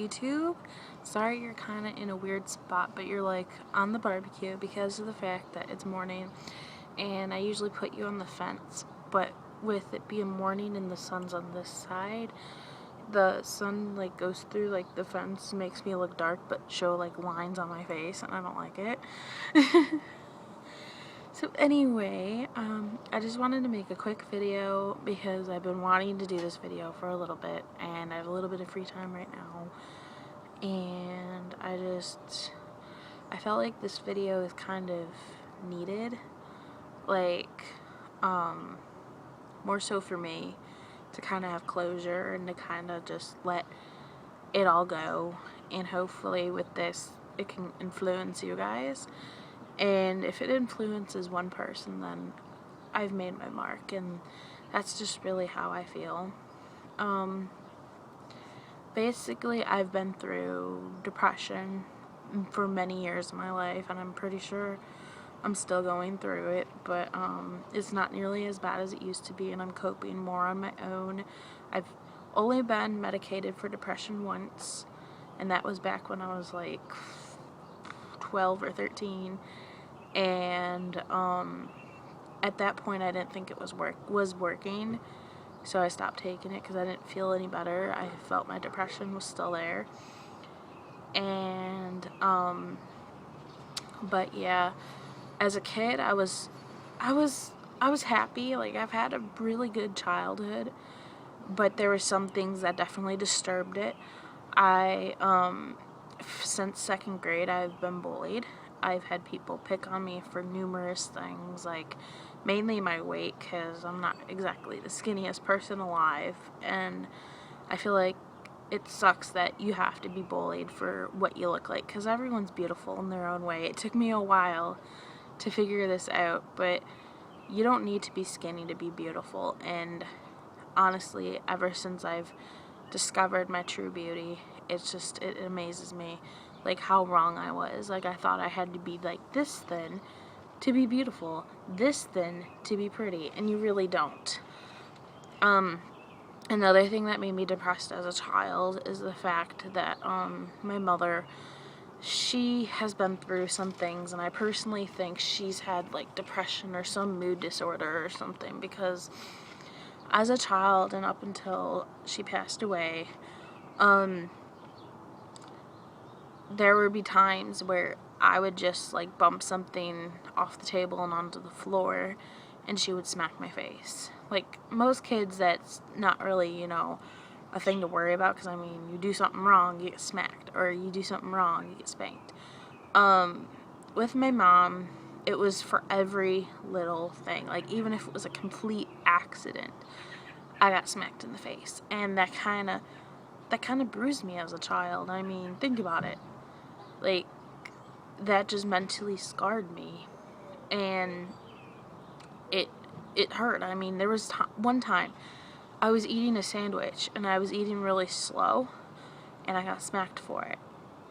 YouTube. Sorry you're kind of in a weird spot, but you're like on the barbecue because of the fact that it's morning, and I usually put you on the fence, but with it being morning and the sun's on this side, the sun like goes through like the fence, makes me look dark but show like lines on my face, and I don't like it. So anyway, I just wanted to make a quick video because I've been wanting to do this video for a little bit, and I have a little bit of free time right now, and I felt like this video is kind of needed, like, more so for me, to kind of have closure and to kind of just let it all go, and hopefully with this it can influence you guys. And if it influences one person, then I've made my mark, and that's just really how I feel. Basically, I've been through depression for many years of my life, and I'm pretty sure I'm still going through it, but it's not nearly as bad as it used to be, and I'm coping more on my own. I've only been medicated for depression once, and that was back when I was like 12 or 13, and at that point I didn't think it was working, so I stopped taking it because I didn't feel any better. I felt my depression was still there, and but yeah, as a kid I was happy. Like, I've had a really good childhood, but there were some things that definitely disturbed it. Since second grade, I've been bullied. I've had people pick on me for numerous things, like mainly my weight, because I'm not exactly the skinniest person alive, and I feel like it sucks that you have to be bullied for what you look like, because everyone's beautiful in their own way. It took me a while to figure this out, but you don't need to be skinny to be beautiful, and honestly, ever since I've discovered my true beauty, it amazes me, like, how wrong I was. Like, I thought I had to be like this thin to be beautiful, this thin to be pretty, and you really don't. Another thing that made me depressed as a child is the fact that my mother, she has been through some things, and I personally think she's had like depression or some mood disorder or something, because as a child and up until she passed away, there would be times where I would just like bump something off the table and onto the floor, and she would smack my face. Like most kids, that's not really, a thing to worry about, because I mean, you do something wrong, you get smacked, or you do something wrong, you get spanked. With my mom, it was for every little thing. Like, even if it was a complete accident, I got smacked in the face, and that kind of bruised me as a child. I mean, think about it. Like, that just mentally scarred me, and it hurt. I mean, there was one time I was eating a sandwich, and I was eating really slow, and I got smacked for it.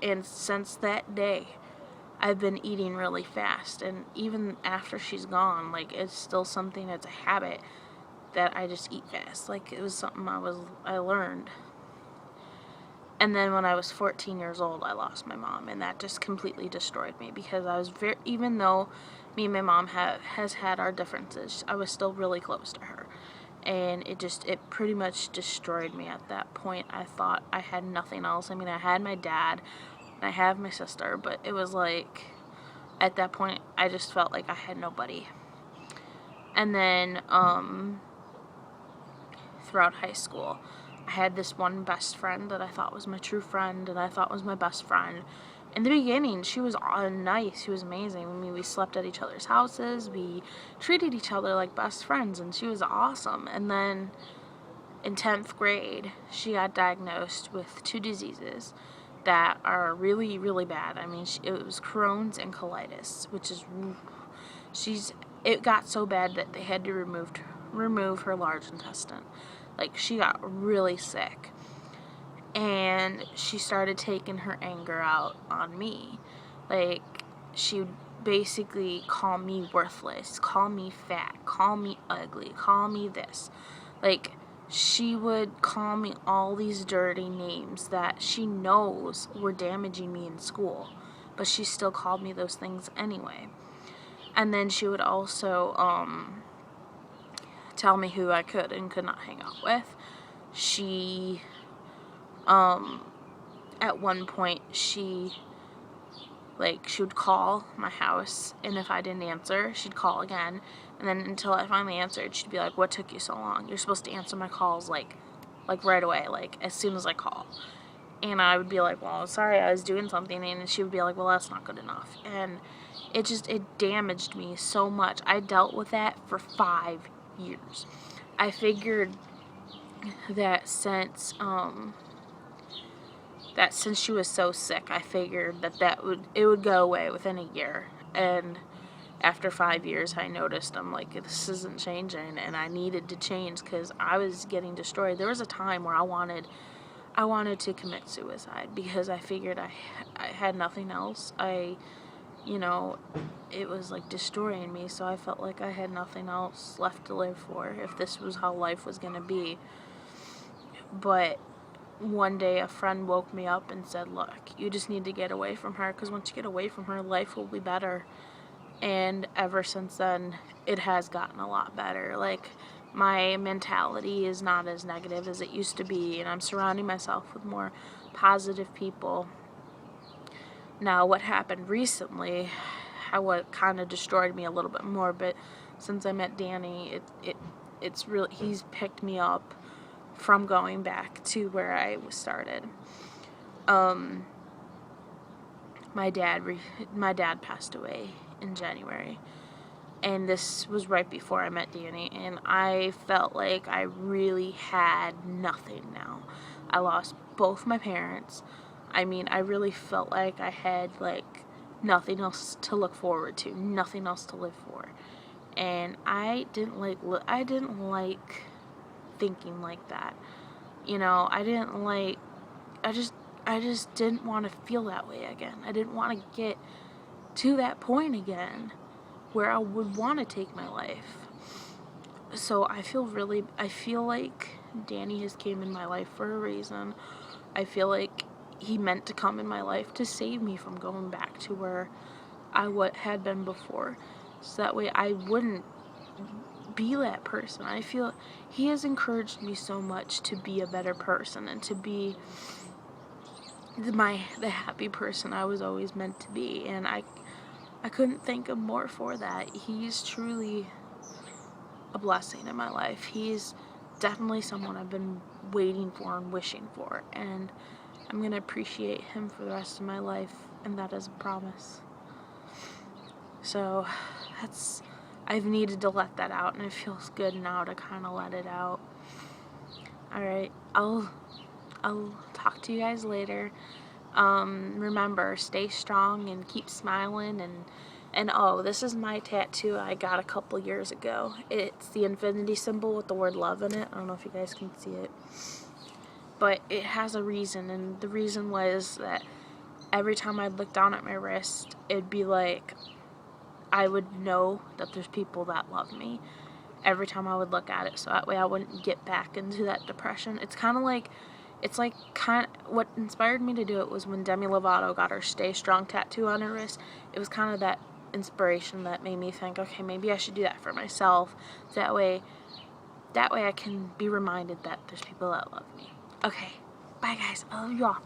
And since that day, I've been eating really fast, and even after she's gone, like, it's still something that's a habit that I just eat fast. Like, it was something I learned. And then when I was 14 years old, I lost my mom, and that just completely destroyed me, because I was even though me and my mom has had our differences, I was still really close to her. And it pretty much destroyed me at that point. I thought I had nothing else. I mean, I had my dad, and I have my sister, but it was like, at that point, I just felt like I had nobody. And then, throughout high school, I had this one best friend that I thought was my true friend, and I thought was my best friend. In the beginning, she was nice, she was amazing. I mean, we slept at each other's houses, we treated each other like best friends, and she was awesome. And then, in 10th grade, she got diagnosed with 2 diseases that are really, really bad. I mean, it was Crohn's and colitis, which is, it got so bad that they had to remove her large intestine. Like, she got really sick, and she started taking her anger out on me. Like, she would basically call me worthless, call me fat, call me ugly, call me this. Like, she would call me all these dirty names that she knows were damaging me in school, but she still called me those things anyway. And then she would also tell me who I could and could not hang out with. She, at one point, she would call my house, and if I didn't answer, she'd call again, and then until I finally answered, she'd be like, "What took you so long? You're supposed to answer my calls, like right away, like, as soon as I call." And I would be like, "Well, sorry, I was doing something," and she would be like, "Well, that's not good enough." And it damaged me so much. I dealt with that for 5 years. I figured that since she was so sick, I figured it would go away within a year. And after 5 years, I noticed, I'm like, this isn't changing, and I needed to change because I was getting destroyed. There was a time where I wanted to commit suicide because I figured I had nothing else. It was like destroying me, so I felt like I had nothing else left to live for if this was how life was going to be. But one day a friend woke me up and said, "Look, you just need to get away from her, because once you get away from her, life will be better." And ever since then, it has gotten a lot better. Like, my mentality is not as negative as it used to be, and I'm surrounding myself with more positive people. Now, what happened recently, what kind of destroyed me a little bit more, but since I met Danny, it's really, he's picked me up from going back to where I started. My dad passed away in January, and this was right before I met Danny, and I felt like I really had nothing now. I lost both my parents. I really felt like I had nothing else to look forward to, nothing else to live for, and I didn't like thinking like that. I just didn't want to feel that way again. I didn't want to get to that point again where I would want to take my life. So I feel like Danny has came in my life for a reason. I feel like he meant to come in my life to save me from going back to where I had been before, so that way I wouldn't be that person. I feel he has encouraged me so much to be a better person and to be the happy person I was always meant to be, and I couldn't think of more for that. He's truly a blessing in my life. He's definitely someone I've been waiting for and wishing for, and I'm going to appreciate him for the rest of my life, and that is a promise. So I've needed to let that out, and it feels good now to kind of let it out. Alright, I'll talk to you guys later. Remember, stay strong and keep smiling, and oh, this is my tattoo I got a couple years ago. It's the infinity symbol with the word love in it. I don't know if you guys can see it, but it has a reason, and the reason was that every time I'd look down at my wrist, it'd be like I would know that there's people that love me every time I would look at it, so that way I wouldn't get back into that depression. It's what inspired me to do it was when Demi Lovato got her Stay Strong tattoo on her wrist. It was kind of that inspiration that made me think, okay, maybe I should do that for myself. That way I can be reminded that there's people that love me. Okay, bye guys. I love you all.